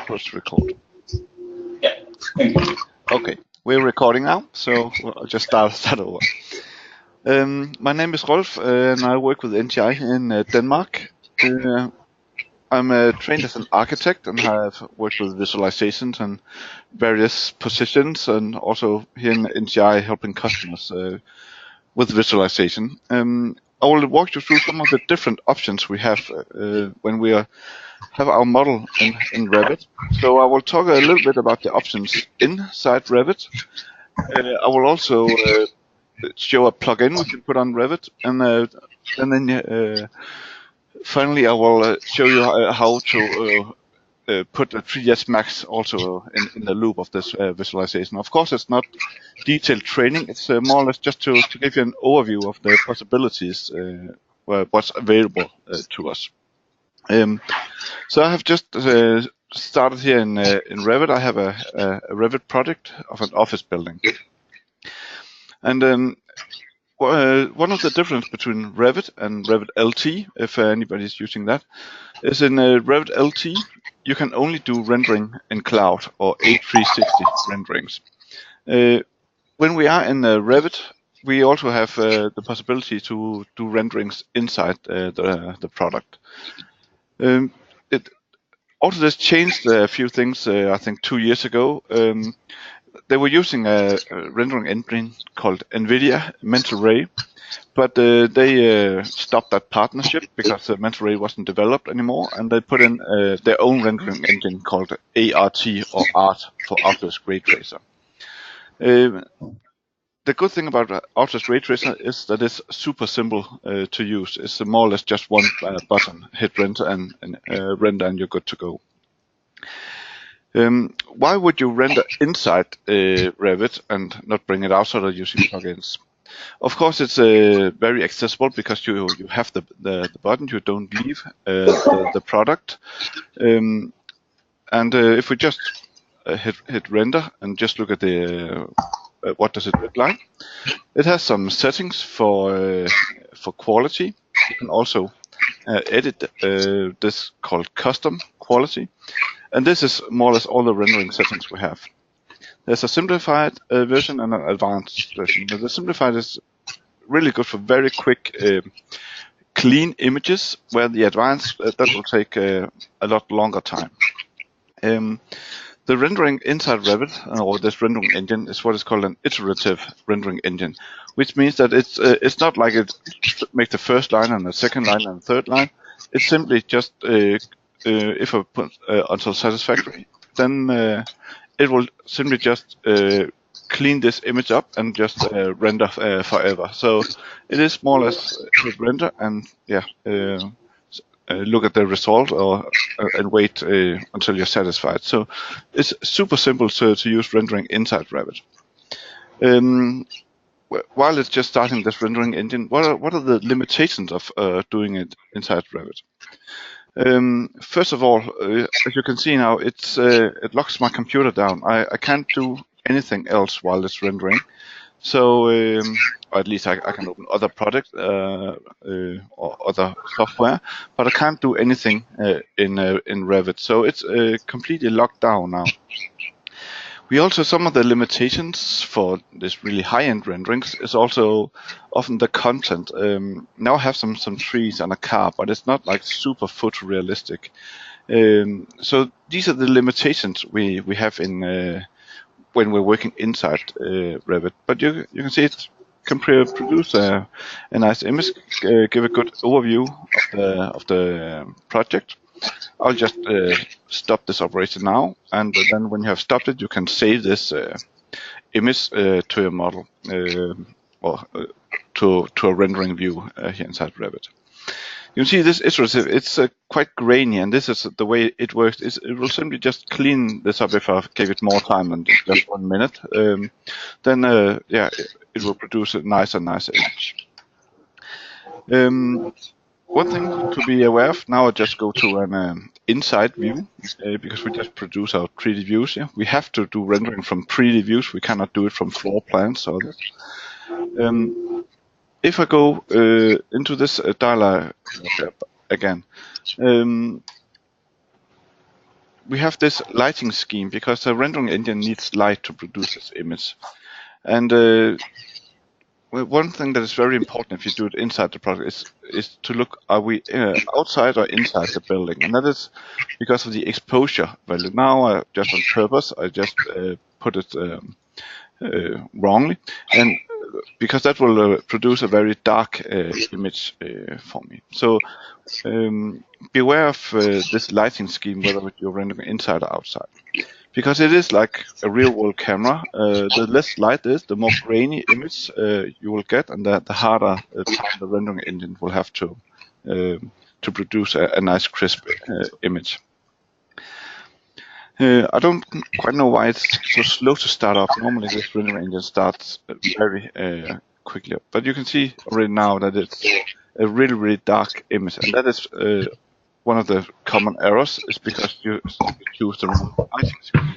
push record. Yeah, thank you. Okay, we're recording now, so I'll just start over. My name is Rolf, and I work with NTI in Denmark. I'm trained as an architect and have worked with visualizations and various positions, and also here in NTI helping customers with visualization. I will walk you through some of the different options we have when we have our model in Revit. So I will talk a little bit about the options inside Revit. I will also show a plugin we can put on Revit, and then finally I will show you how to put a 3ds Max also in the loop of this visualization. Of course, it's not detailed training. It's more or less just to give you an overview of the possibilities, what's available to us. So I have just started here in Revit. I have a Revit project of an office building. And one of the difference between Revit and Revit LT, if anybody's using that, is in Revit LT, you can only do rendering in cloud or A360 renderings. When we are in Revit, we also have the possibility to do renderings inside the product. Autodesk changed a few things, I think 2 years ago. They were using a rendering engine called NVIDIA Mental Ray, but they stopped that partnership because Mental Ray wasn't developed anymore, and they put in their own rendering engine called ART or ART for Autodesk Ray Tracer. The good thing about Autodesk Ray Tracer is that it's super simple to use. It's more or less just one button, hit render and render, and you're good to go. Why would you render inside Revit and not bring it outside using plugins? Of course, it's very accessible because you have the button. You don't leave the product. And if we just hit render and just look at the what does it look like? It has some settings for quality. You can also edit this called custom quality, and this is more or less all the rendering settings we have. There's a simplified version and an advanced version. The simplified is really good for very quick, clean images, where the advanced that will take a lot longer time. The rendering inside Revit, or this rendering engine, is what is called an iterative rendering engine, which means that it's not like it makes the first line and the second line and the third line. It's simply just if I put until satisfactory, then it will simply just clean this image up and just render forever. So it is more or less render and look at the result and wait until you're satisfied. So it's super simple to use rendering inside Revit. While it's just starting this rendering engine, what are the limitations of doing it inside Revit? First of all, as you can see now, it locks my computer down. I can't do anything else while it's rendering. So, or at least I can open other products or other software, but I can't do anything in Revit. So it's completely locked down now. We also, some of the limitations for this really high-end renderings is also often the content. Now I have some trees and a car, but it's not like super photorealistic. So these are the limitations we have in when we're working inside Revit. But you can see it can produce a nice image, give a good overview of the project. I'll just stop this operation now, and then when you have stopped it, you can save this image to your model or to a rendering view here inside Revit. You can see this iterative, it's quite grainy, and this is the way it works. It will simply just clean this up if I gave it more time than just 1 minute. Then it will produce a nicer image. One thing to be aware of, now I just go to an inside view, because we just produce our 3D views here. We have to do rendering from 3D views, we cannot do it from floor plans. So if I go into this dialog again, we have this lighting scheme because the rendering engine needs light to produce this image. And one thing that is very important if you do it inside the project is to look, are we outside or inside the building? And that is because of the exposure value. Now, just on purpose, I just put it wrongly, and because that will produce a very dark image for me. So beware of this lighting scheme, whether you're rendering inside or outside. Because it is like a real-world camera. The less light is, the more grainy image you will get, and the harder time the rendering engine will have to produce a nice crisp image. I don't quite know why it's so slow to start up. Normally this rendering engine starts very quickly, but you can see already now that it's a really, really dark image, and that is one of the common errors, is because you choose the wrong lighting scheme.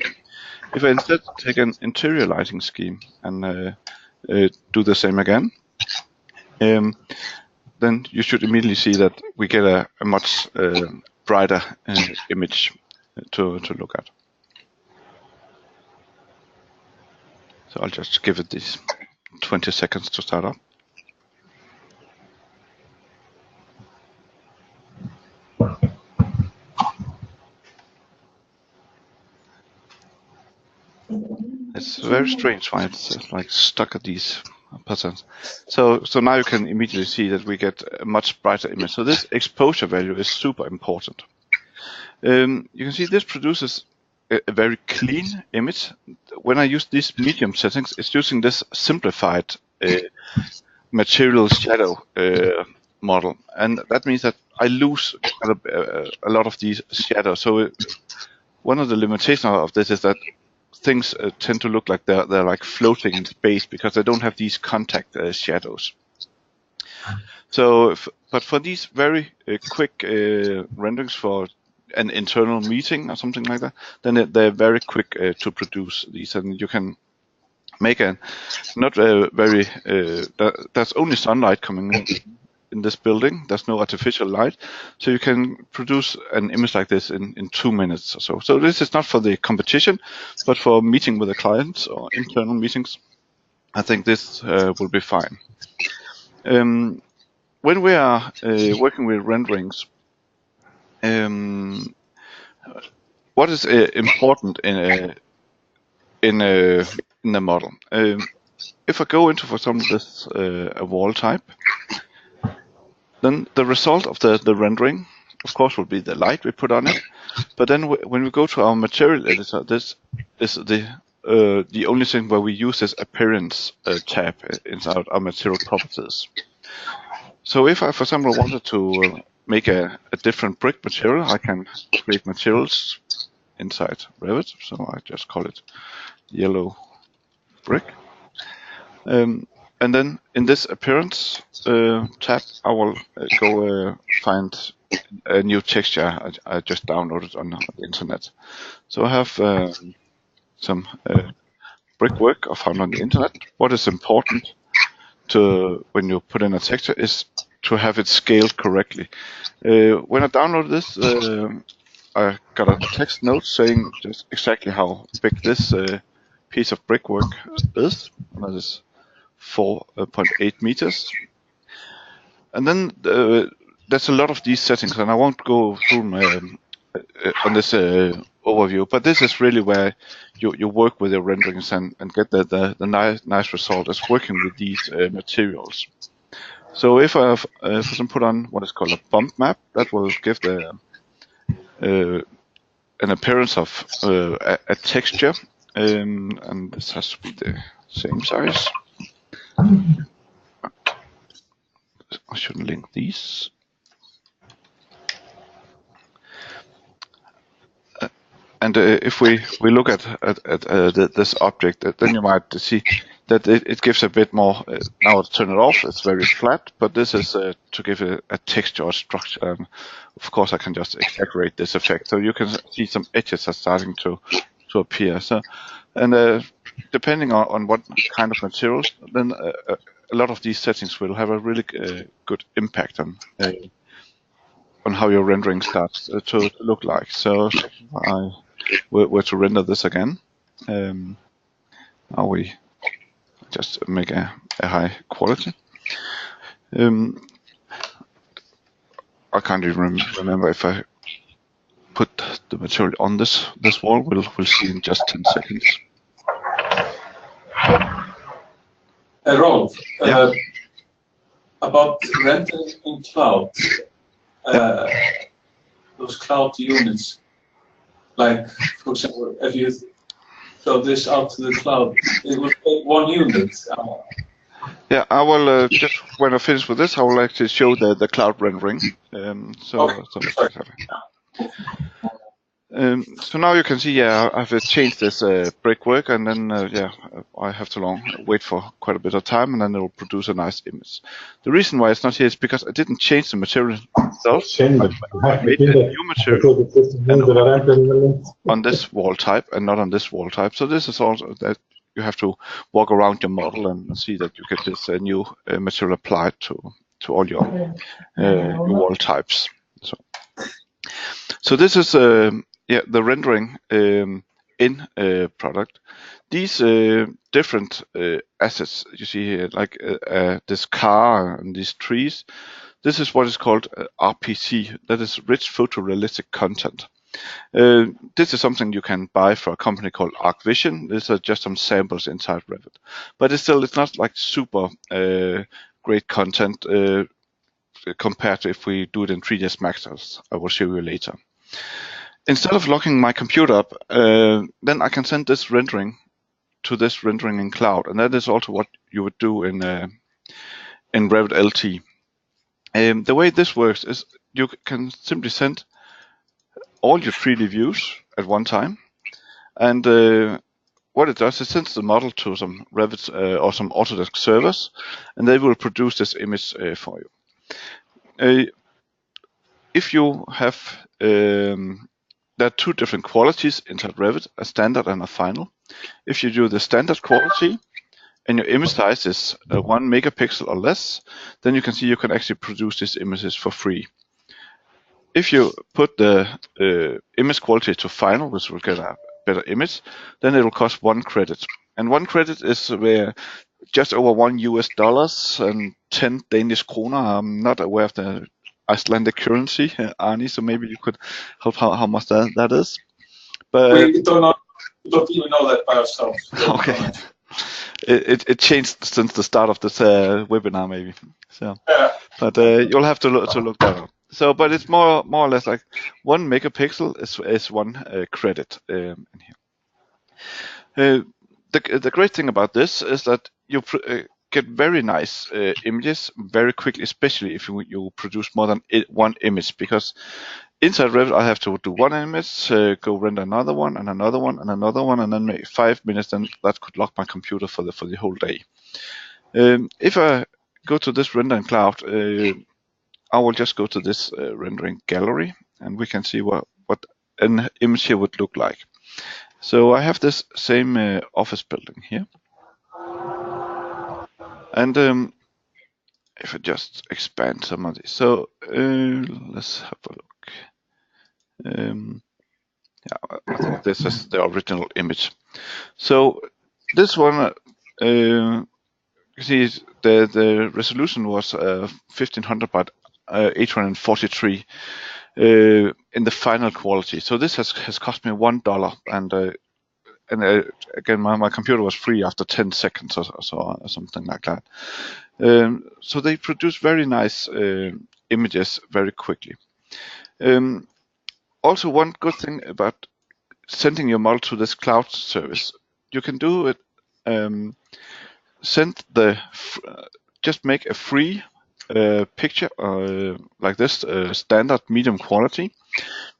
If I instead take an interior lighting scheme and do the same again, then you should immediately see that we get a much brighter image to look at. So I'll just give it these 20 seconds to start up. It's very strange why it's like stuck at these patterns. So now you can immediately see that we get a much brighter image. So this exposure value is super important. You can see this produces a very clean image. When I use these medium settings, it's using this simplified material shadow model, and that means that I lose a lot of these shadows. So one of the limitations of this is that things tend to look like they're like floating in space because they don't have these contact shadows. So, but for these very quick renderings for an internal meeting or something like that, then they're very quick to produce these, and you can make a not very there's only sunlight coming in this building. There's no artificial light, so you can produce an image like this in 2 minutes or so. So this is not for the competition, but for meeting with the clients or internal meetings, I think this will be fine. When we are working with renderings, what is important in the model? If I go into, for example, this a wall type, then the result of the rendering, of course, will be the light we put on it. But then when we go to our material editor, this is the only thing where we use this appearance tab inside our material properties. So if I, for example, wanted to make a different brick material, I can create materials inside Revit. So I just call it yellow brick. And then in this appearance tab, I will go find a new texture I just downloaded on the internet. So I have some brickwork I found on the internet. What is important to when you put in a texture is to have it scaled correctly. When I downloaded this, I got a text note saying just exactly how big this piece of brickwork is. And that is 4.8 meters. And then there's a lot of these settings, and I won't go through my on this overview, but this is really where you work with your renderings and get the nice result is working with these materials. So if I have, for example, put on what is called a bump map, that will give an appearance of a texture, and this has to be the same size. I shouldn't link these. And if we look at this object, then you might see that it gives a bit more. Now I'll turn it off. It's very flat, but this is to give it a texture or structure. Of course, I can just exaggerate this effect, so you can see some edges are starting to appear. So, and depending on what kind of materials, then a lot of these settings will have a really good impact on how your rendering starts to look like. So I were to render this again. Now we just make a high quality. I can't even remember if I put the material on this wall. We'll see in just 10 seconds. Rolf, Yeah. about rendering in cloud, those cloud units, like, for example, if you throw this out to the cloud, it will take 1 unit. Yeah, I will just when I finish with this, I will actually show the cloud rendering. Okay. So now you can see, yeah, I've changed this brickwork, and then I have to wait for quite a bit of time, and then it will produce a nice image. The reason why it's not here is because I didn't change the material itself. I made a new material on this wall type and not on this wall type. So this is also that you have to walk around your model and see that you get this new material applied to all your wall types. So this is the rendering in product. These different assets you see here, like this car and these trees, this is what is called RPC, that is rich photorealistic content. This is something you can buy for a company called ArcVision. These are just some samples inside Revit, but it's not like super great content compared to if we do it in 3ds Max, as I will show you later. Instead of locking my computer up, then I can send this rendering to this rendering in cloud, and that is also what you would do in Revit LT. The way this works is you can simply send all your 3D views at one time, and what it does is it sends the model to some Revit or some Autodesk servers, and they will produce this image for you. If you have there are 2 different qualities inside Revit, a standard and a final. If you do the standard quality and your image size is 1 megapixel or less, then you can see you can actually produce these images for free. If you put the image quality to final, which will get a better image, then it will cost 1 credit. And 1 credit is where just over $1 and 10 Danish kroner. I'm not aware of the Icelandic currency, Arnie, so maybe you could help how much that is. But we don't even know that by ourselves. Okay. It changed since the start of this webinar, maybe. So, but you'll have to look that up. So, but it's more or less like 1 megapixel is 1 credit in here. The great thing about this is that you get very nice images very quickly, especially if you produce more than 1 image, because inside Revit I have to do 1 image, go render another one and another one and another one, and then maybe 5 minutes, then that could lock my computer for the whole day. If I go to this render in cloud, I will just go to this rendering gallery, and we can see what an image here would look like. So I have this same office building here, and if I just expand some of these, so let's have a look. I think this is the original image. So this one, you see the resolution was 1500 by 843 in the final quality. So this has cost me $1, and again my computer was free after 10 seconds or something like that. So they produce very nice images very quickly. Also, one good thing about sending your model to this cloud service, you can do it. Just make a free picture like this, standard medium quality.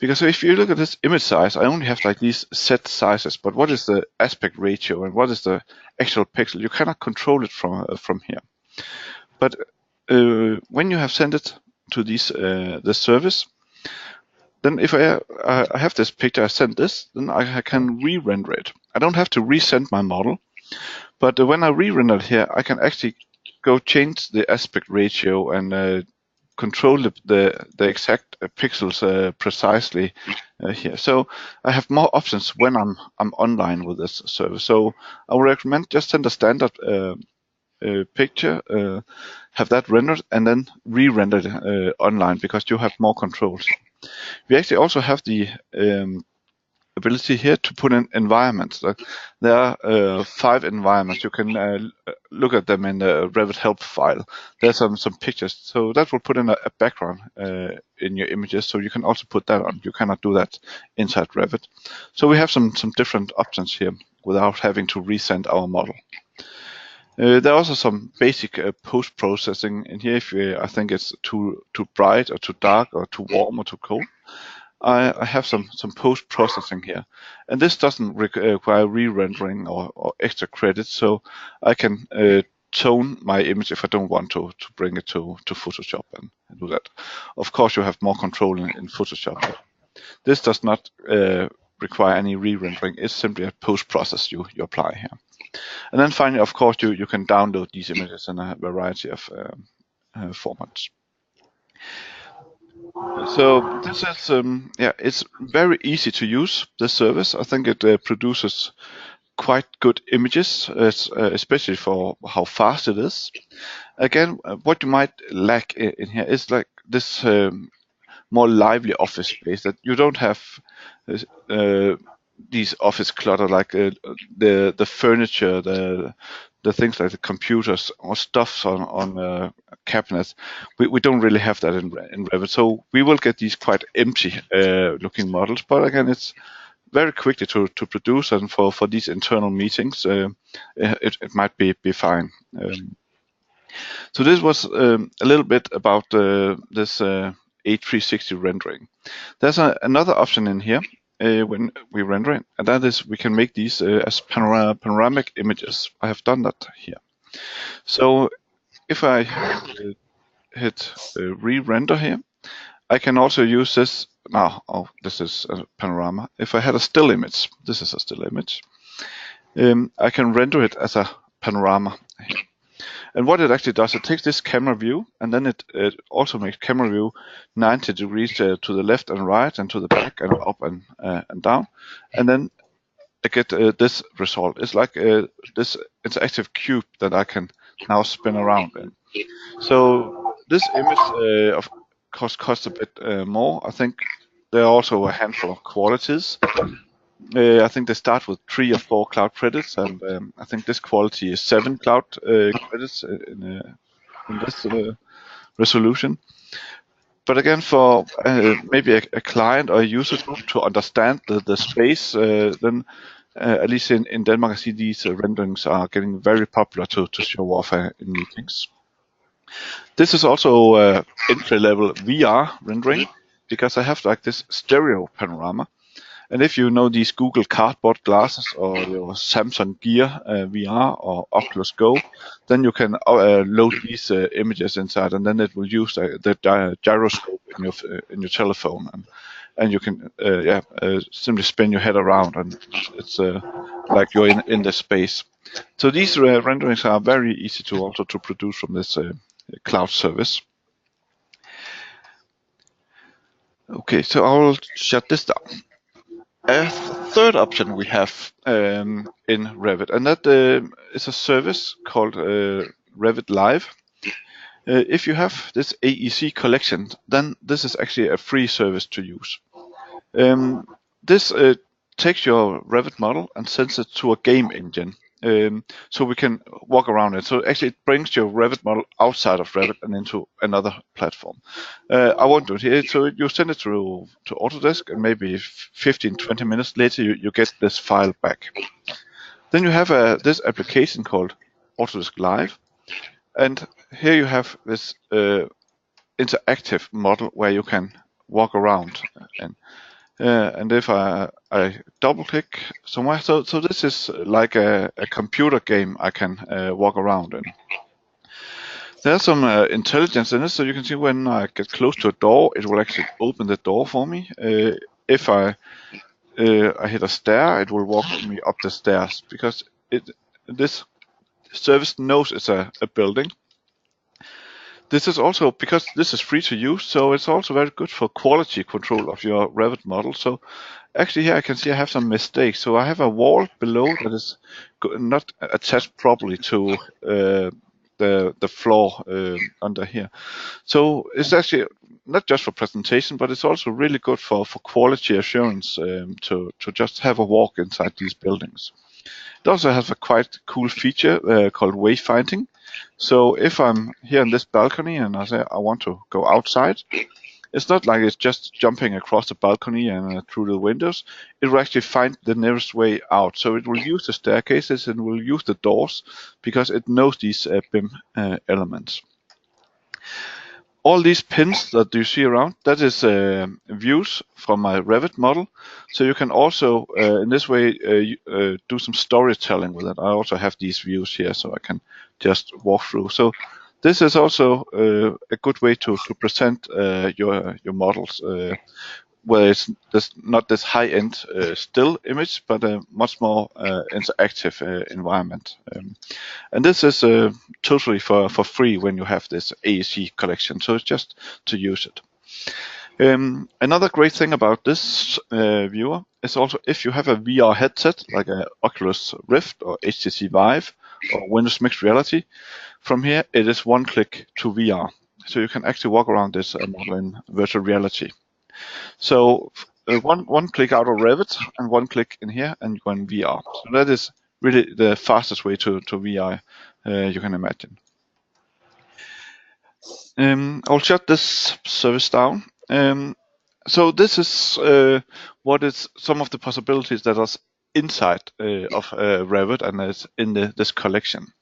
Because if you look at this image size, I only have like these set sizes. But what is the aspect ratio and what is the actual pixel? You cannot control it from here. But when you have sent it to this service, then if I have this picture, I send this, then I can re-render it. I don't have to resend my model, but when I re-render it here, I can actually go change the aspect ratio and control the exact pixels precisely here. So I have more options when I'm online with this service. So I would recommend just send a standard picture, have that rendered, and then re-rendered online, because you have more controls. We actually also have the ability here to put in environments. There are 5 environments. You can look at them in the Revit help file. There's some pictures, so that will put in a background in your images. So you can also put that on. You cannot do that inside Revit. So we have some different options here without having to resend our model. There are also some basic post-processing in here. If I think it's too bright or too dark or too warm or too cold, I have some post-processing here, and this doesn't require re-rendering or extra credits, so I can tone my image if I don't want to bring it to Photoshop and do that. Of course, you have more control in Photoshop. This does not require any re-rendering. It's simply a post-process you apply here. And then finally, of course, you can download these images in a variety of formats. So this is it's very easy to use, this service. I think it produces quite good images, especially for how fast it is. Again, what you might lack in here is like this more lively office space, that you don't have these office clutter, like the furniture, the things like the computers or stuffs on cabinets. We don't really have that in Revit, so we will get these quite empty looking models. But again, it's very quickly to produce, and for these internal meetings, it might be fine. So this was a little bit about this H360 rendering. There's another option in here when we render it, and that is we can make these as panoramic images. I have done that here. So if I hit re-render here, I can also use this. Now, this is a panorama. If I had a still image, this is a still image, I can render it as a panorama here. And what it actually does, it takes this camera view, and then it also makes camera view 90 degrees to the left and right, and to the back and up and down. And then I get this result. It's like this interactive cube that I can now spin around in. So this image, of course, costs a bit more. I think there are also a handful of qualities. I think they start with 3 or 4 cloud credits, and I think this quality is 7 cloud credits in this resolution. But again, for maybe a client or a user to understand the space, then at least in Denmark, I see these renderings are getting very popular to show off in meetings. This is also entry-level VR rendering, because I have like this stereo panorama. And if you know these Google Cardboard glasses or your Samsung Gear VR or Oculus Go, then you can load these images inside, and then it will use the gyroscope in your telephone, and you can simply spin your head around, and it's like you're in the space. So these renderings are very easy to also to produce from this cloud service. Okay, so I'll shut this down. A third option we have in Revit, and that is a service called Revit Live. If you have this AEC collection, then this is actually a free service to use. This takes your Revit model and sends it to a game engine, so we can walk around it. So actually it brings your Revit model outside of Revit and into another platform. I won't do it here. So you send it to Autodesk, and maybe 15-20 minutes later you get this file back. Then you have this application called Autodesk Live, and here you have this interactive model where you can walk around. And if I double click somewhere, so this is like a computer game I can walk around in. There's some intelligence in it, so you can see when I get close to a door, it will actually open the door for me. If I hit a stair, it will walk me up the stairs, because this service knows it's a building. This is also, because this is free to use, so it's also very good for quality control of your Revit model. So actually here I can see I have some mistakes. So I have a wall below that is not attached properly to the floor under here. So it's actually not just for presentation, but it's also really good for quality assurance to just have a walk inside these buildings. It also has a quite cool feature called wayfinding. So if I'm here in this balcony and I say I want to go outside, it's not like it's just jumping across the balcony and through the windows. It will actually find the nearest way out. So it will use the staircases and will use the doors because it knows these BIM elements. All these pins that you see around, that is views from my Revit model. So you can also, in this way, do some storytelling with it. I also have these views here, so I can just walk through. So this is also a good way to present your models, where it's not this high-end still image, but a much more interactive environment. And this is totally for free when you have this AEC collection, so it's just to use it. Another great thing about this viewer is also if you have a VR headset, like a Oculus Rift or HTC Vive or Windows Mixed Reality, from here it is one click to VR. So you can actually walk around this model in virtual reality. So one click out of Revit and one click in here and you go in VR. So that is really the fastest way to VR you can imagine. I'll shut this service down. So this is what is some of the possibilities that are inside of Revit and is in this collection.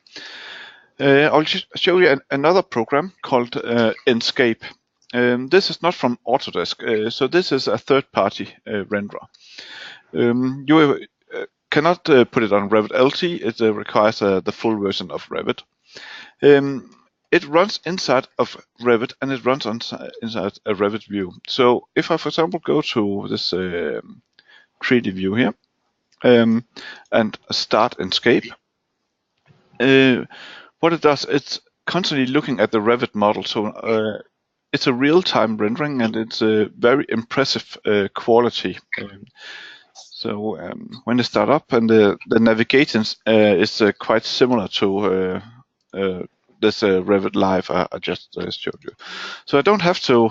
I'll show you another program called Enscape. This is not from Autodesk, so this is a third-party renderer. You cannot put it on Revit LT. It requires the full version of Revit. It runs inside of Revit and it runs inside a Revit view. So if I, for example, go to this 3D view here and start Enscape, what it does, it's constantly looking at the Revit model. So it's a real-time rendering and it's a very impressive quality. So when they start up and the navigation is quite similar to this Revit Live I just showed you. So I don't have to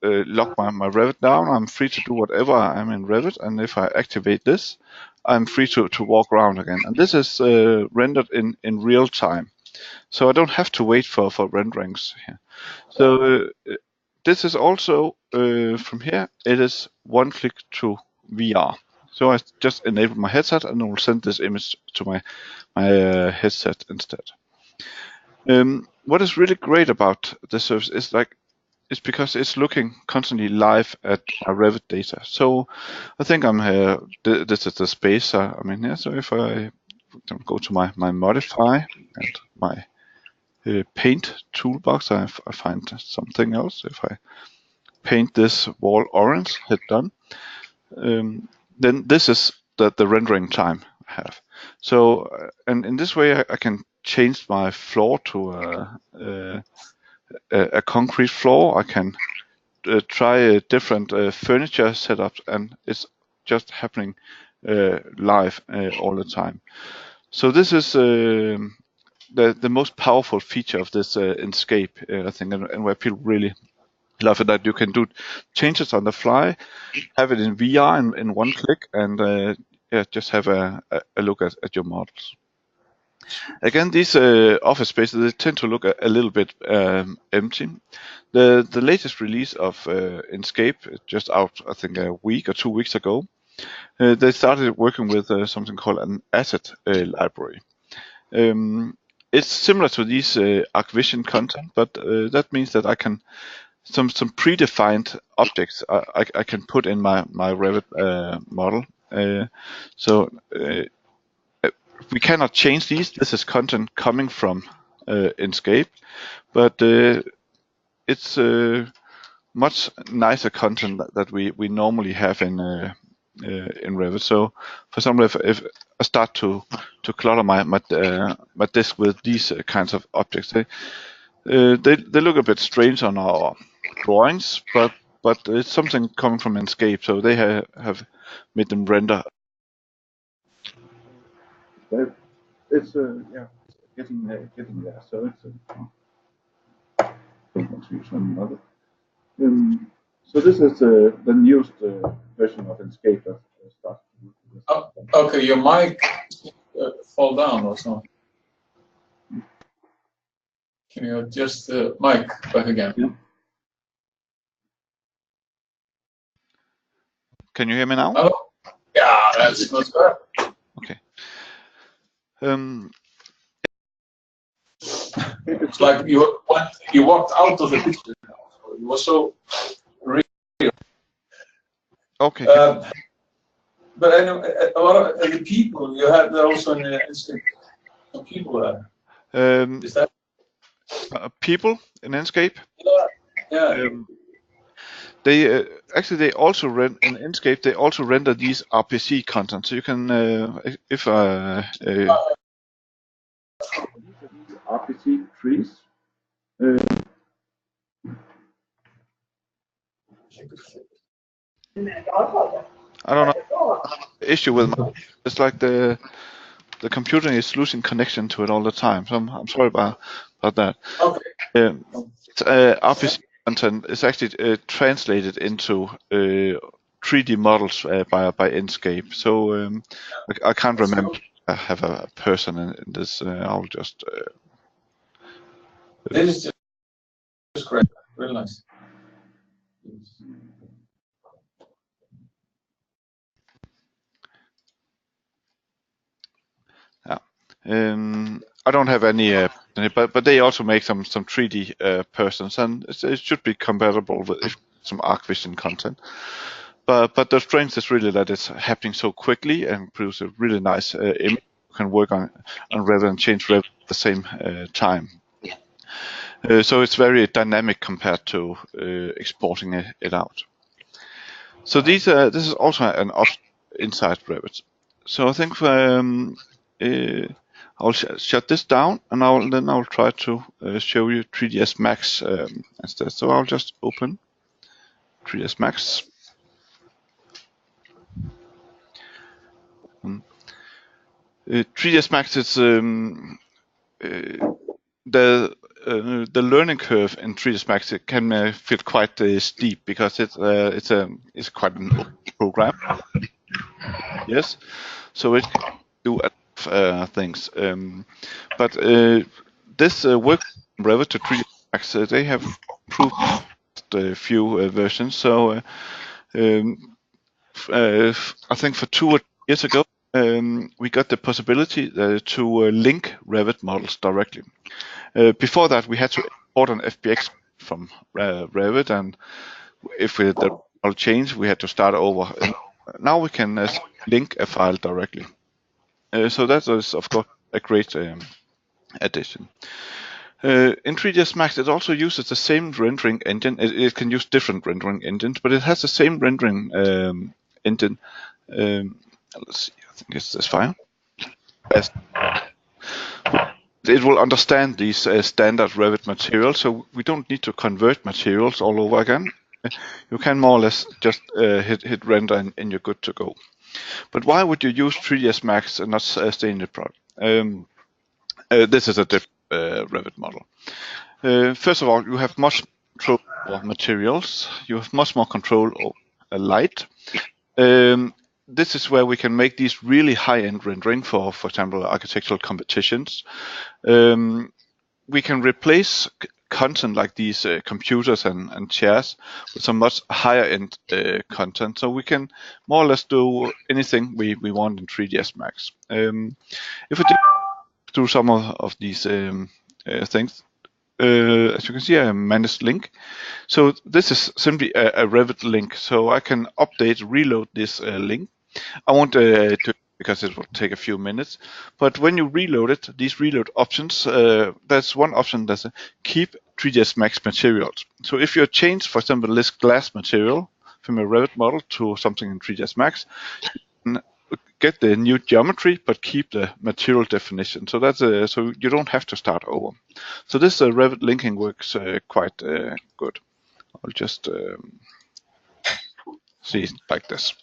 lock my Revit down. I'm free to do whatever I'm in Revit, and if I activate this, I'm free to walk around again. And this is rendered in real time. So I don't have to wait for renderings here. So this is also from here, it is one click to VR. So I just enable my headset and it will send this image to my headset instead. What is really great about this service is it's because it's looking constantly live at my Revit data. So I think I'm here. This is the space I'm in here. So if I go to my modify and my paint toolbox, I find something else. If I paint this wall orange, hit done, then this is the rendering time I have. So and in this way I can change my floor to a concrete floor. I can try different furniture setups, and it's just happening live all the time. So this is the most powerful feature of this Enscape, I think, and where people really love it, that you can do changes on the fly, have it in VR in one click, and just have a look at your models. Again, these office spaces, they tend to look a little bit empty. The latest release of Enscape, just out I think a week or 2 weeks ago, they started working with something called an asset library. It's similar to these ArcVision content, but that means that I can some predefined objects I can put in my Revit model. So we cannot change these. This is content coming from Enscape, but it's much nicer content that we normally have in Revit. So, for example, if I start to clutter my disk with these kinds of objects, They look a bit strange on our drawings, but it's something coming from Enscape, so they have made them render. It's getting there. So it's don't want to use another. So this is the newest version of Enscape that starts to work with this. Okay, your mic fall down or something. Can you adjust the mic back again? Yeah. Can you hear me now? Oh, yeah, that's much better. Okay. It's like you walked out of the picture. It was so real. Okay. But anyway, a lot of the people you had there also in the Enscape. Some people there. Is that people in Enscape? Yeah. They actually they also in Enscape they also render these RPC content. So you can if RPC trees. I don't know. The issue with it's like the computer is losing connection to it all the time. So I'm sorry about that. Okay. RPC content is actually translated into 3D models by Enscape. So I can't remember. I have a person in this. I'll just. This is just great. Really nice. I don't have any, but they also make some 3D persons, and it should be compatible with some ArcVision content. But the strength is really that it's happening so quickly and produce a really nice image. You can work on Revit and change Revit at the same time. So it's very dynamic compared to exporting it out. So this is also an option inside Revit. So I think I'll shut this down, and I'll try to show you 3ds Max instead. So I'll just open 3ds Max. 3ds Max is the learning curve in 3ds Max. It can feel quite steep because it's quite an old program. Yes, so it can do things. But this work Revit to 3ds Max, they have improved a few versions. So I think for 2 years ago, we got the possibility to link Revit models directly. Before that, we had to import an FBX from Revit, and if the model changed, we had to start over. And now we can link a file directly. So that is, of course, a great addition. In 3ds Max, it also uses the same rendering engine. It can use different rendering engines, but it has the same rendering engine. Let's see, I think it's this file. It will understand these standard Revit materials, so we don't need to convert materials all over again. You can more or less just hit render and you're good to go. But why would you use 3ds Max and not stay in the product? This is a different Revit model. First of all, you have much control over materials. You have much more control over light. This is where we can make these really high-end rendering for example, architectural competitions. We can replace content like these computers and chairs with some much higher-end content. So we can more or less do anything we want in 3ds Max. If we do some of these things, as you can see, I managed link. So this is simply a Revit link. So I can update, reload this link. I won't to because it will take a few minutes. But when you reload it, these reload options, that's one option that's keep 3ds Max materials. So if you change, for example, this glass material from a Revit model to something in 3ds Max, you can get the new geometry but keep the material definition. So that's so you don't have to start over. So this Revit linking works quite good. I'll just see it like this.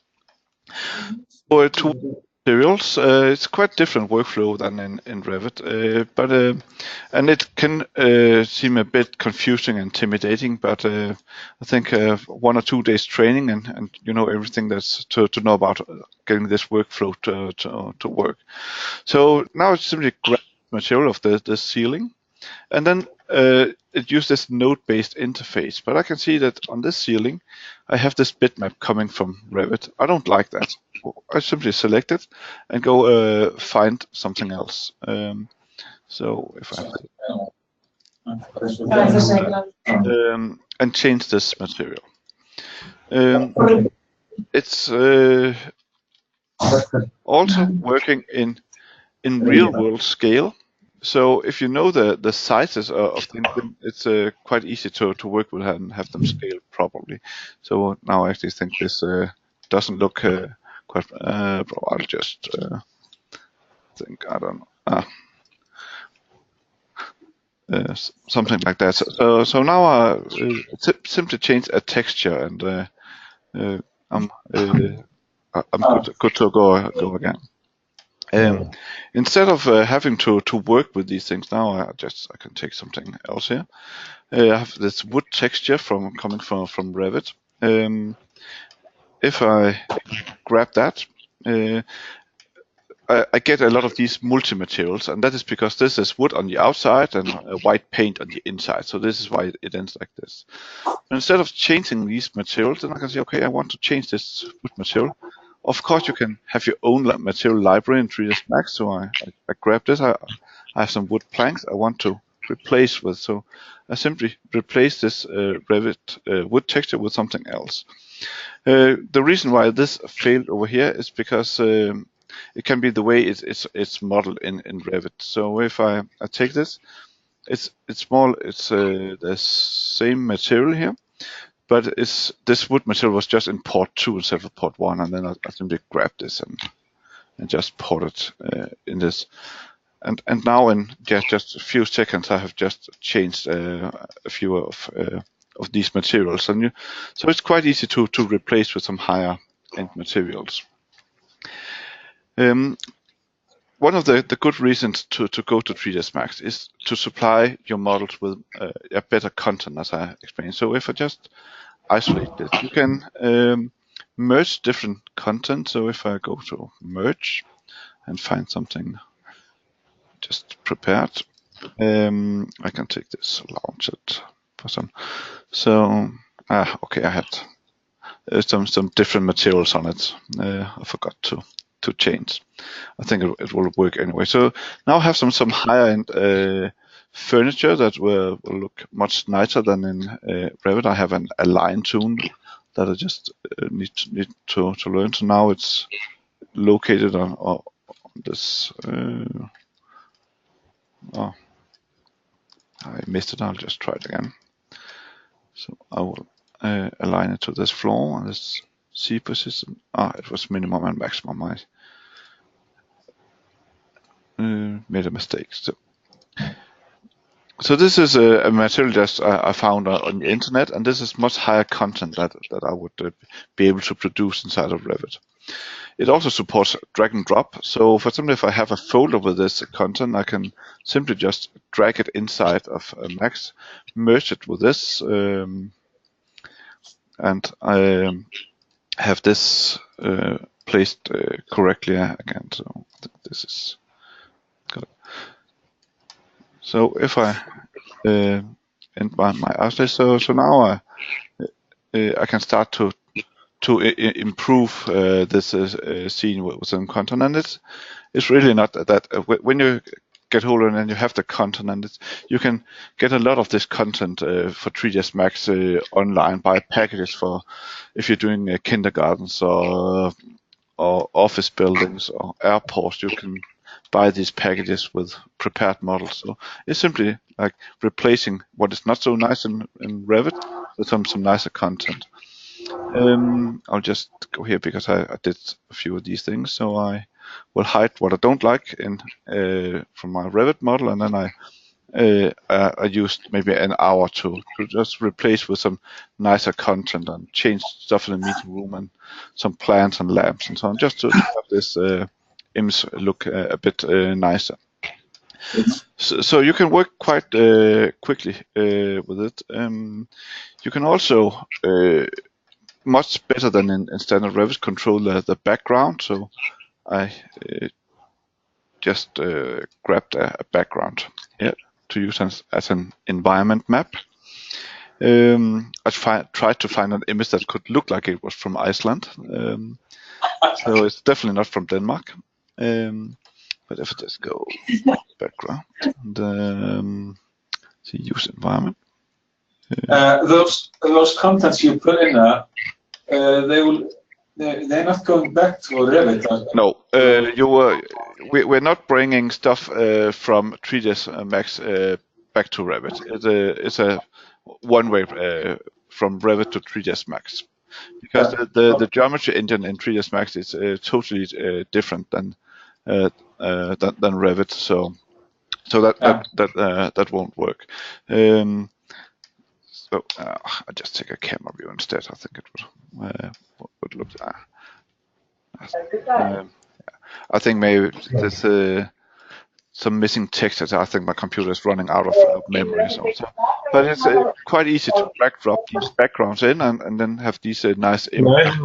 For two materials, it's quite different workflow than in Revit, and it can seem a bit confusing and intimidating. But I think 1 or 2 days training and you know everything that's to know about getting this workflow to work. So now it's simply grab material of the ceiling, and then it uses this node-based interface. But I can see that on this ceiling, I have this bitmap coming from Revit. I don't like that. I simply select it and go find something else. So if I and change this material, it's also working in real-world scale. So if you know the sizes of things, then it's quite easy to work with and have them scale properly. So now I actually think this doesn't look quite. I'll just think, I don't know, something like that. So now I simply change a texture, and I'm good to go again. Instead of having to work with these things now, I can take something else here. I have this wood texture coming from Revit. If I grab that, I get a lot of these multi-materials, and that is because this is wood on the outside and white paint on the inside. So this is why it ends like this. And instead of changing these materials, then I can say, okay, I want to change this wood material. Of course, you can have your own material library in 3ds Max. So I grab this. I have some wood planks I want to replace with. So I simply replace this Revit wood texture with something else. The reason why this failed over here is because it can be the way it's modeled in Revit. So if I take this, it's the same material here. But this wood material was just in port 2 instead of port 1, and then I simply grabbed this and just port it in this. And now in just a few seconds, I have just changed a few of these materials, and so it's quite easy to replace with some higher end materials. One of the good reasons to go to 3ds Max is to supply your models with a better content, as I explained. So if I just isolate this, you can merge different content. So if I go to merge and find something just prepared, I can take this, launch it for some. So okay, I had some different materials on it. I forgot to change. I think it will work anyway. So now I have some higher end furniture that will look much nicer than in Revit. I have an align tool that I just need to learn. So now it's located on this. Oh, I missed it. I'll just try it again. So I will align it to this floor and this C position. It was minimum and maximum. I made a mistake. So this is a material that I found on the internet, and this is much higher content that I would be able to produce inside of Revit. It also supports drag and drop. So for example, if I have a folder with this content, I can simply just drag it inside of Max, merge it with this, and I have this placed correctly again. So this is good. So if I end my isolate, so now I can start to improve this scene with some content, and it's really not that when you get hold of it and you have the content, and you can get a lot of this content for 3ds Max online, buy packages for if you're doing kindergartens or office buildings or airports. You can buy these packages with prepared models. So it's simply like replacing what is not so nice in Revit with some nicer content. I'll just go here because I did a few of these things. So I will hide what I don't like in from my Revit model, and then I used maybe an hour to just replace with some nicer content and change stuff in the meeting room and some plants and lamps and so on, just to have this image look a bit nicer. So you can work quite quickly with it. You can also much better than in standard Revit control the background. So I just grabbed a background here to use as an environment map. I tried to find an image that could look like it was from Iceland. So it's definitely not from Denmark. But if I just go background and use environment. Those contents you put in there, they're not going back to Revit. No, we're not bringing stuff from 3ds Max back to Revit. It's a one-way from Revit to 3ds Max, because the geometry engine in 3ds Max is totally different than Revit. So that won't work. So I just take a camera view instead. I think it would look. I think maybe there's some missing text that I think my computer is running out of memory. So. But it's quite easy to drop these backgrounds in and then have these nice images.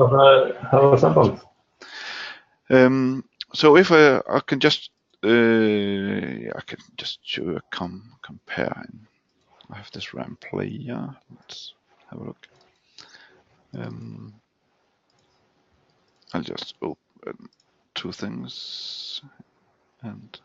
So if I can just show you a compare. I have this RAM player. Let's have a look. I'll just open two things and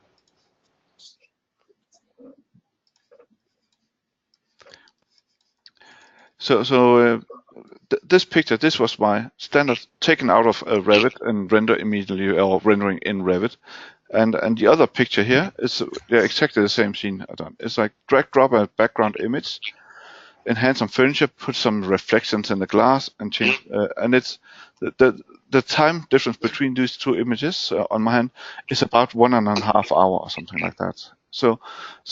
this picture, this was my standard taken out of Revit and render immediately, or rendering in Revit. And the other picture here is exactly the same scene I done. It's like drag drop a background image, enhance some furniture, put some reflections in the glass, and change. And it's the time difference between these two images on my hand is about 1.5 hours or something like that. So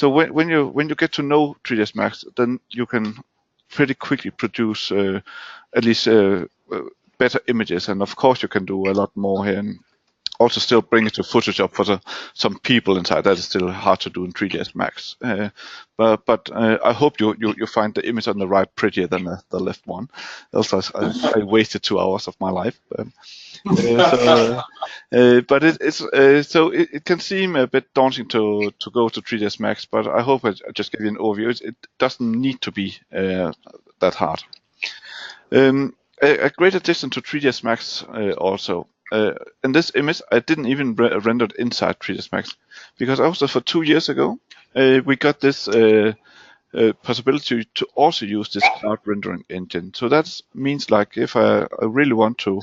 when you get to know 3ds Max, then you can pretty quickly produce at least better images, and of course you can do a lot more here. And also still bring it to Photoshop for some people inside. That is still hard to do in 3ds Max. But I hope you find the image on the right prettier than the left one. Else I wasted 2 hours of my life. But it can seem a bit daunting to go to 3ds Max. But I hope I just give you an overview. It doesn't need to be that hard. A great addition to 3ds Max also. In this image, I didn't even render it inside 3ds Max, because also for 2 years ago, we got this possibility to also use this cloud rendering engine. So that means, like, if I really want to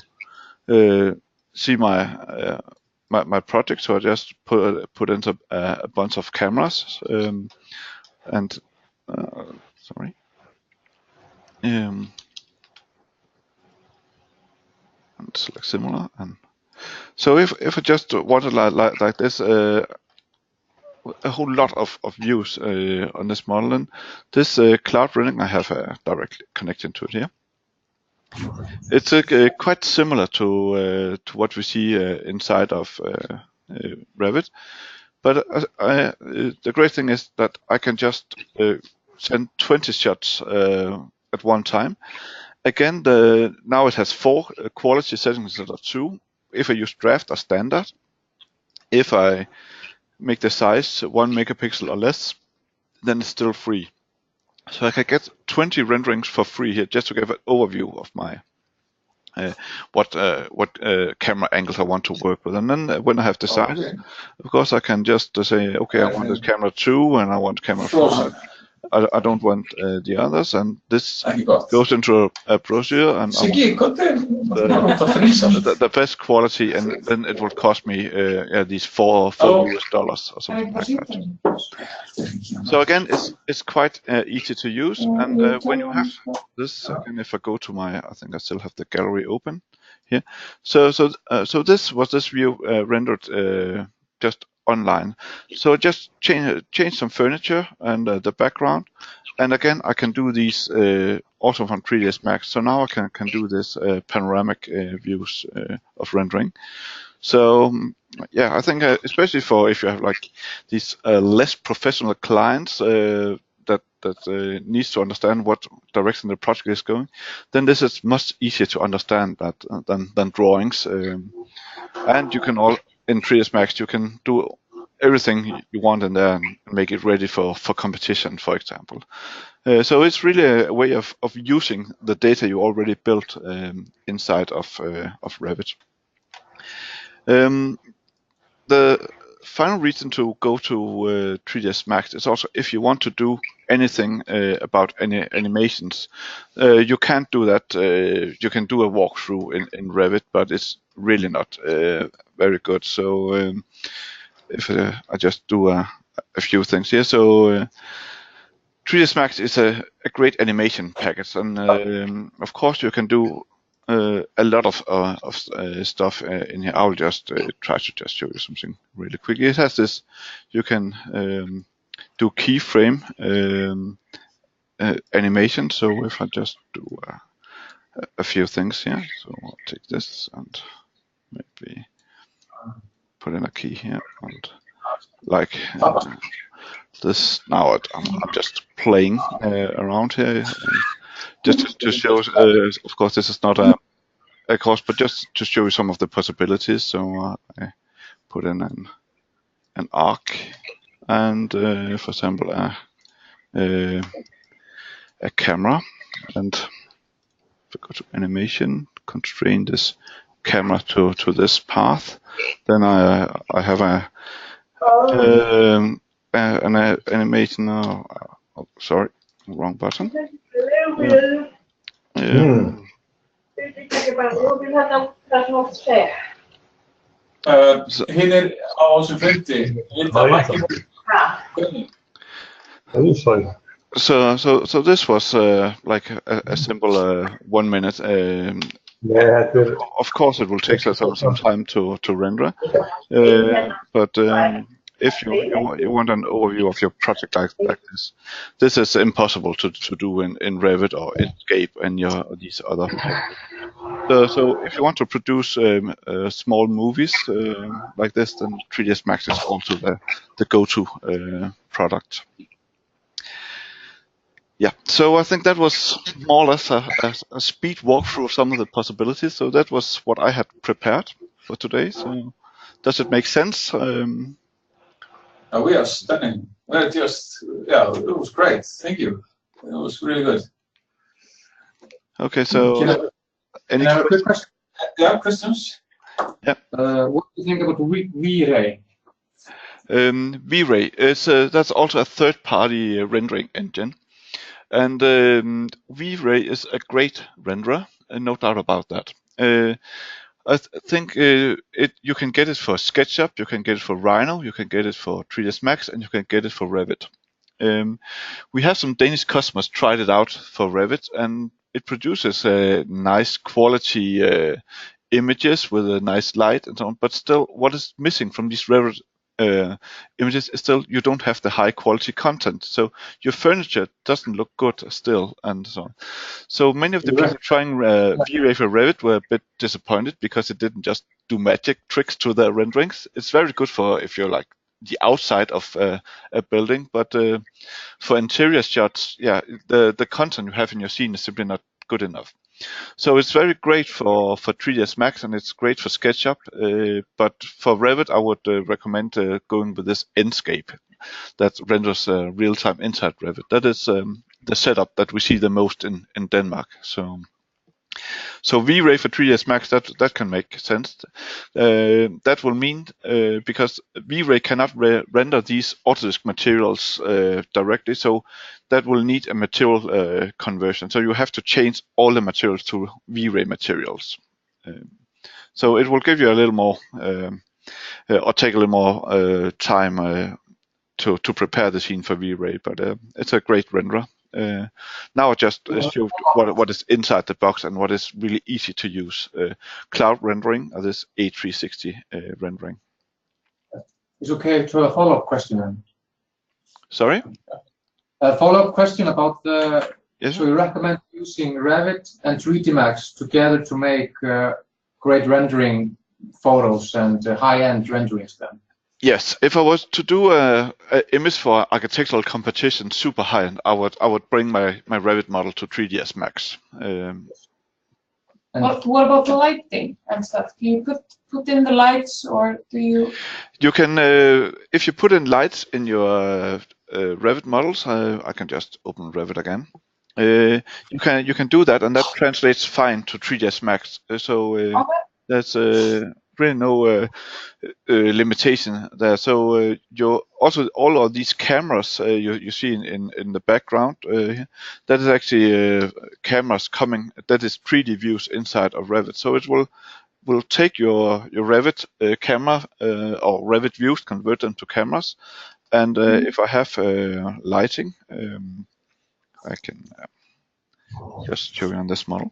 see my my project, so I just put into a bunch of cameras and and select similar, and so if I just wanted like this a whole lot of views on this model, and this cloud rendering I have a direct connection to it here. It's quite similar to what we see inside of Revit, but the great thing is that I can just send 20 shots at one time. Again, now it has 4 quality settings instead of 2. If I use draft or standard, if I make the size 1 megapixel or less, then it's still free. So I can get 20 renderings for free here, just to give an overview of my what camera angles I want to work with. And then when I have decided, of course, I can just say, okay, I want this camera 2 and I want camera 4. I don't want the others, and this goes into a brochure, and the best quality, and then it will cost me these $4 US or something like that. So again, it's quite easy to use, and when you have this, again, if I go to I think I still have the gallery open. here. So this was this view rendered just online. So I just change some furniture and the background, and again I can do these also from 3ds Max. So now I can do this panoramic views of rendering. So yeah, I think especially for if you have like these less professional clients that needs to understand what direction the project is going, then this is much easier to understand that than drawings. And you can all in 3ds Max you can do everything you want in there and make it ready for competition, for example. So it's really a way of using the data you already built inside of Revit. The final reason to go to 3ds Max is also if you want to do anything about any animations. You can't do that. You can do a walkthrough in Revit, but it's really not very good. So if I just do a few things here. So 3ds Max is a great animation package, and of course you can do a lot of stuff in here. I'll just try to just show you something really quick. It has this. You can do keyframe animation. So if I just do a few things here, so I'll take this and maybe put in a key here and like this. Now I'm just playing around here. Just to show, of course, this is not a course, but just to show you some of the possibilities. So I put in an arc, and for example, a camera, and if I go to animation, constrain this camera to this path, then I have an animation. Oh, sorry, wrong button. Hinner á þessu fundi vita ekki So this was like a simple 1 minute. Of course, it will take some time to render, but if you want an overview of your project like this is impossible to do in Revit or Enscape and these other. So if you want to produce small movies like this, then 3ds Max is also the go-to product. Yeah, so I think that was more or less a speed walkthrough of some of the possibilities. So that was what I had prepared for today. So does it make sense? We are stunning. Well, just it was great. Thank you. It was really good. Okay, so Can I have a quick question? Yeah, questions? Yeah. What do you think about V-Ray? V-Ray is that's also a third-party rendering engine, and V-Ray is a great renderer, no doubt about that. I think you can get it for SketchUp, you can get it for Rhino, you can get it for 3ds Max, and you can get it for Revit. We have some Danish customers tried it out for Revit, and it produces nice quality images with a nice light and so on. But still, what is missing from these Revit images is still you don't have the high quality content. So your furniture doesn't look good still, and so on. So many of the people trying V-Ray for Revit were a bit disappointed because it didn't just do magic tricks to the renderings. It's very good for if you're like the outside of a building, but for interior shots, yeah, the content you have in your scene is simply not good enough. So it's very great for 3ds Max and it's great for SketchUp, but for Revit I would recommend going with this Enscape that renders real-time inside Revit. That is the setup that we see the most in Denmark. So V-Ray for 3ds Max, that can make sense. That will mean because V-Ray cannot render these Autodesk materials directly, so that will need a material conversion. So you have to change all the materials to V-Ray materials. So it will give you a little more, or take a little more time to prepare the scene for V-Ray, but it's a great renderer. Now I just showed what is inside the box and what is really easy to use. Cloud rendering or this A360 rendering. It's okay to a follow-up question then. Sorry? A follow-up question about the... Yes. So you recommend using Revit and 3D Max together to make great rendering photos and high-end renderings then? Yes, if I was to do a image for architectural competition super high-end, I would bring my Revit model to 3ds Max. What about the lighting and stuff? Do you put in the lights, or do you? You can, if you put in lights in your Revit models. I can just open Revit again. You can do that, and that translates fine to 3ds Max. Okay. There's really no limitation there. So you also all of these cameras you see in the background, that is actually cameras coming. That is 3D views inside of Revit. So it will take your Revit camera or Revit views, convert them to cameras, and if I have lighting, I can just show you on this model.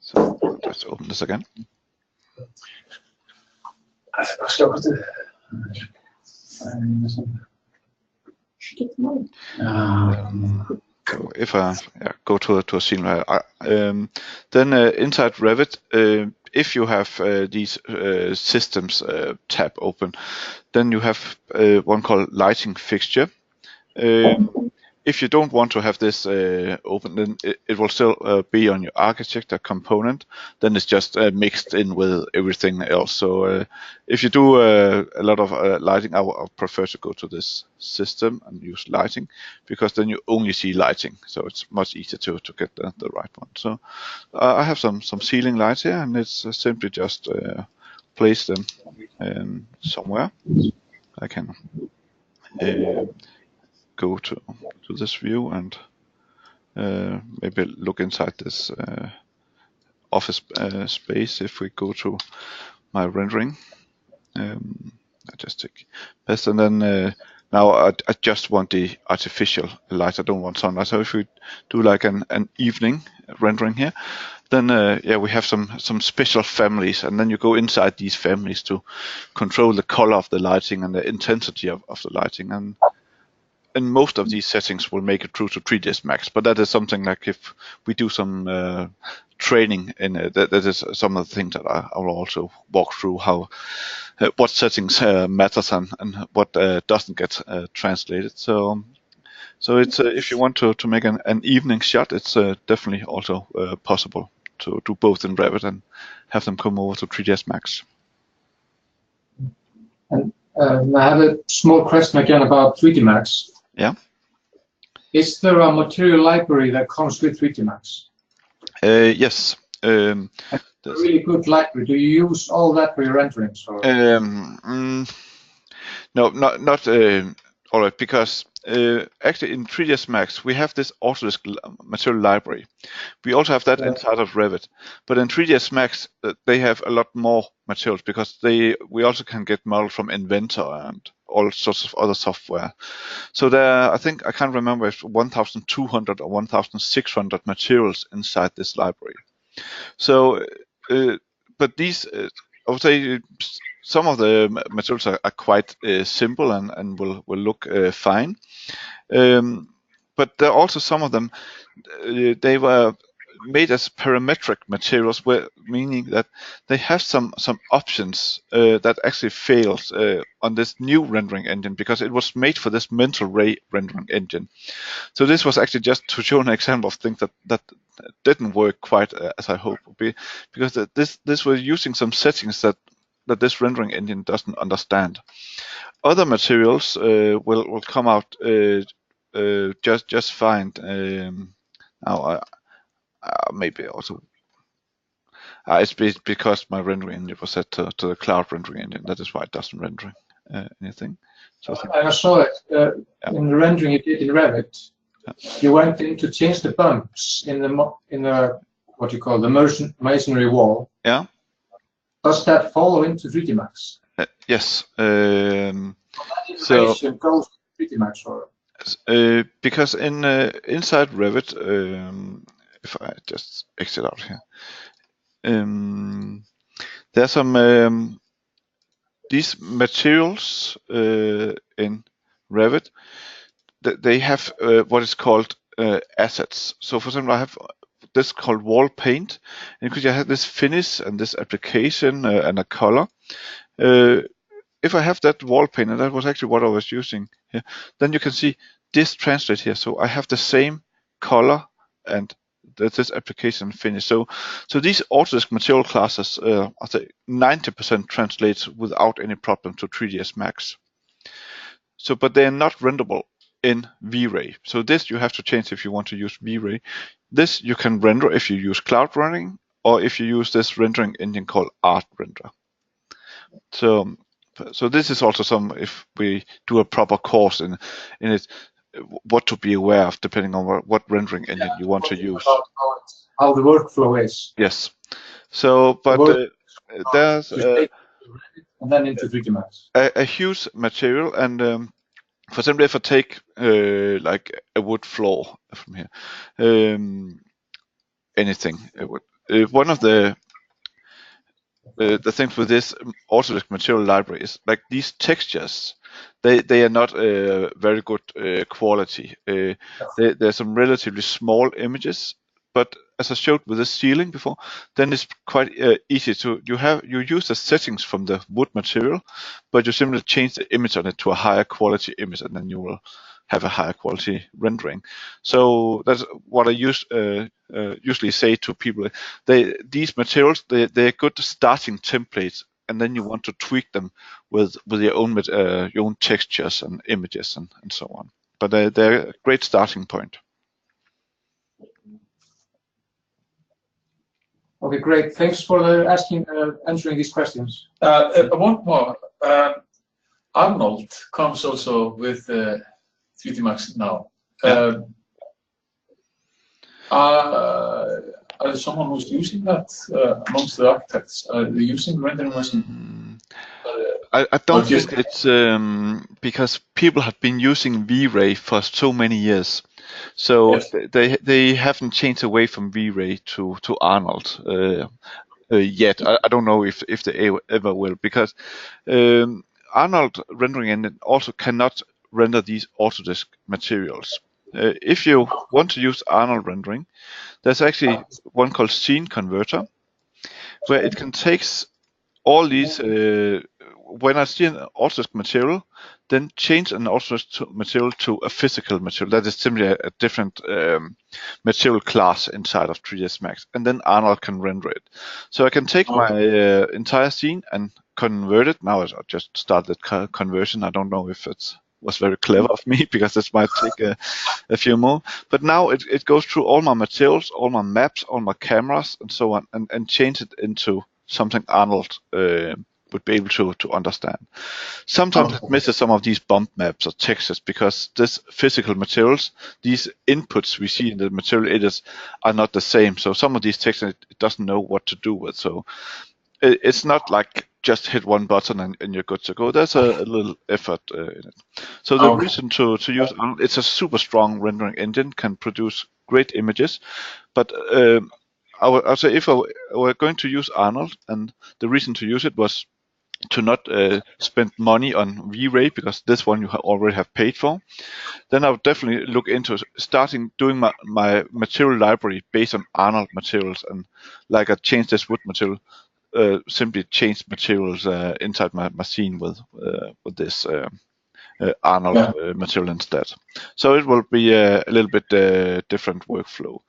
So let's open this again. So if I go to a scene, then inside Revit, if you have these systems tab open, then you have one called lighting fixture. If you don't want to have this open, then it will still be on your architecture component. Then it's just mixed in with everything else. So if you do a lot of lighting, I would prefer to go to this system and use lighting, because then you only see lighting. So it's much easier to get the right one. So I have some ceiling lights here, and it's simply just place them somewhere. I can go to this view and maybe look inside this office space. If we go to my rendering, I just take this, and then now I just want the artificial light. I don't want sunlight. So if we do like an evening rendering here, then we have some special families, and then you go inside these families to control the color of the lighting and the intensity of the lighting, and most of these settings will make it through to 3ds Max, but that is something like if we do some training in that is some of the things that I will also walk through, how what settings matters and what doesn't get translated. So it's if you want to make an evening shot, it's definitely also possible to do both in Revit and have them come over to 3ds Max. And I have a small question again about 3D Max. Yeah. Is there a material library that comes with 3D Max? Yes. A really good library. Do you use all that for your renderings? Or? No, not all right, because actually in 3ds Max we have this Autodesk material library. We also have that inside of Revit, but in 3ds Max they have a lot more materials, because we also can get models from Inventor and all sorts of other software. So there, I think, I can't remember if 1,200 or 1,600 materials inside this library. So, but these, I would say, some of the materials are quite simple and will look fine. But there are also some of them, they were made as parametric materials, meaning that they have some options that actually fails on this new rendering engine, because it was made for this mental ray rendering engine. So this was actually just to show an example of things that didn't work quite as I hoped would be, because this was using some settings that this rendering engine doesn't understand. Other materials will come out just fine. Now maybe also it's because my rendering engine was set to the cloud rendering engine. That is why it doesn't render anything. So I saw it in the rendering you did in Revit. You went in to change the bumps in the what you call the masonry wall. Yeah. Does that follow into 3D Max? Yes. Information goes to 3D Max, or Because inside Revit, if I just exit out here, there's some these materials in Revit. They have what is called assets. So, for example, I have this called wall paint, and because you have this finish and this application and a color. If I have that wall paint, and that was actually what I was using here, then you can see this translate here. So I have the same color and this application finish. So these Autodesk material classes, I say 90% translates without any problem to 3ds Max. So, but they are not renderable in V-Ray. So this you have to change if you want to use V-Ray. This you can render if you use cloud running, or if you use this rendering engine called Art Render. So this is also some, if we do a proper course in it, what to be aware of depending on what rendering engine you want to use. How the workflow is. Yes. So, but there's and then into 3D Max. A huge material, and for example, if I take like a wood floor from here, anything, one of the things with this Autodesk material library is like these textures. They are not very good quality. There's some relatively small images, but as I showed with the ceiling before, then it's quite easy to you use the settings from the wood material, but you simply change the image on it to a higher quality image, and then you will have a higher quality rendering. So that's what I usually say to people. These materials, they're good starting templates, and then you want to tweak them with your own textures and images and so on. But they're a great starting point. Okay, great. Thanks for answering these questions. One more. Arnold comes also with 3D Max now. Yeah. Are someone who's using that amongst the architects? Are they using rendering machine? I don't think it's because people have been using V-Ray for so many years, so Yes. they haven't changed away from V-Ray to Arnold yet. I don't know if they ever will, because Arnold rendering engine also cannot render these Autodesk materials. If you want to use Arnold rendering, there's actually one called Scene Converter, where it can take all these. When I see an Autodesk material, then change an Autodesk material to a physical material. That is simply a different material class inside of 3ds Max, and then Arnold can render it. So I can take my entire scene and convert it. Now I just started conversion. I don't know if it was very clever of me, because this might take a few more. But now it goes through all my materials, all my maps, all my cameras, and so on, and change it into something Arnold would be able to understand. Sometimes it misses some of these bump maps or textures, because this physical materials, these inputs we see in the material editors are not the same. So some of these textures it doesn't know what to do with. So it's not like just hit one button and you're good to go. There's a little effort in it. So the reason to use Arnold, it's a super strong rendering engine, can produce great images, but I would say if I were going to use Arnold, and the reason to use it was to not spend money on V-Ray, because this one you already have paid for, then I would definitely look into starting doing my material library based on Arnold materials. And like I changed this wood material, simply change materials inside my scene with this Arnold material instead. So it will be a little bit different workflow.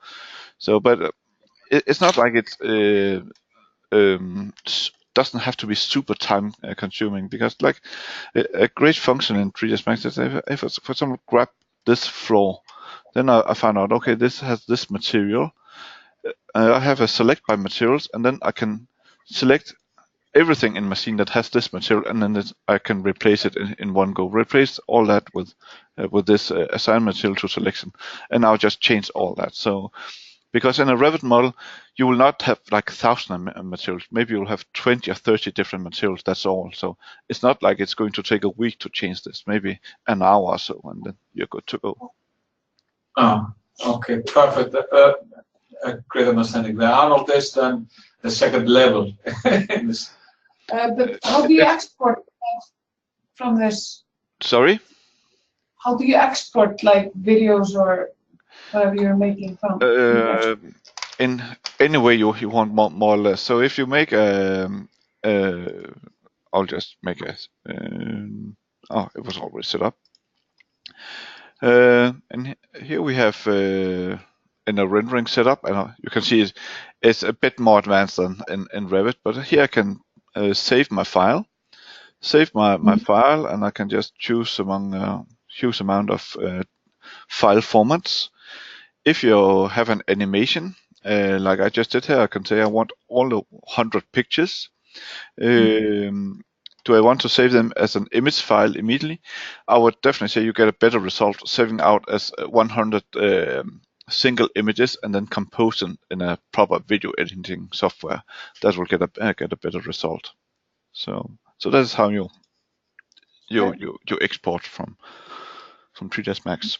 So, but it's not like it's doesn't have to be super time consuming, because like a great function in 3ds Max is if I, for example, grab this floor, then I find out, okay, this has this material. I have a select by materials, and then I can select everything in my scene that has this material, and then I can replace it in one go. Replace all that with this assign material to selection, and now just change all that. So Because in a Revit model, you will not have like 1,000 materials. Maybe you'll have 20 or 30 different materials. That's all. So it's not like it's going to take a week to change this. Maybe an hour or so, and then you're good to go. Oh, okay, perfect. A great understanding. There are not this then the second level. But how do you export from this? Sorry? How do you export like videos or whatever you're making from? In any way you want, more or less. So if you make I'll just make a. Oh, it was already set up. And here we have in a rendering setup, and you can see it's a bit more advanced than in Revit. But here I can save my file, file, and I can just choose among huge amount of file formats. If you have an animation, like I just did here, I can say I want all the 100 pictures. Do I want to save them as an image file immediately? I would definitely say you get a better result saving out as 100 single images and then compose them in a proper video editing software. That will get a better result. So that is how you export from 3ds Max.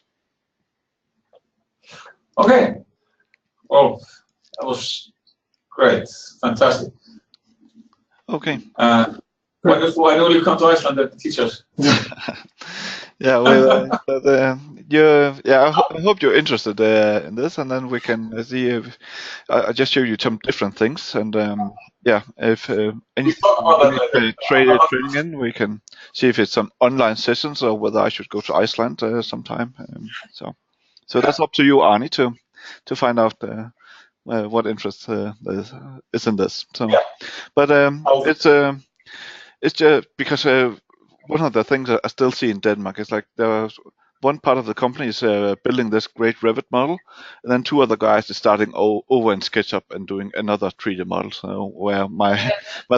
Okay. Well, that was great, fantastic. Okay. Why don't you come to Iceland and teach us? Yeah, well, I hope you're interested in this, and then we can see if I just show you some different things, and if any training in, we can see if it's some online sessions or whether I should go to Iceland sometime. So that's up to you, Arnie, to find out what interest is in this. So, but it's just because one of the things that I still see in Denmark is like there's one part of the company is building this great Revit model, and then 2 other guys are starting over in SketchUp and doing another 3D model. So where my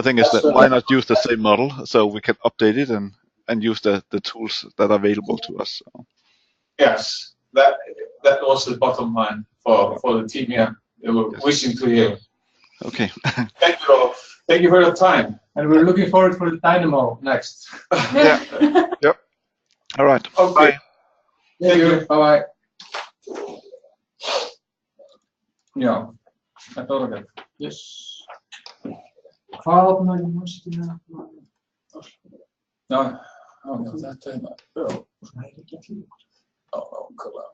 thing is that why not use the same model so we can update it and use the tools that are available to us. So. Yes, that was the bottom line for the team here. They were wishing to hear. Okay. Thank you all. Thank you for your time. And we're looking forward for the Dynamo next. Yeah. Yep. All right. Okay. Bye. Thank you. Bye-bye. Yeah, I thought of it. Yes. Hvað var það? No, that time. Oh, cool.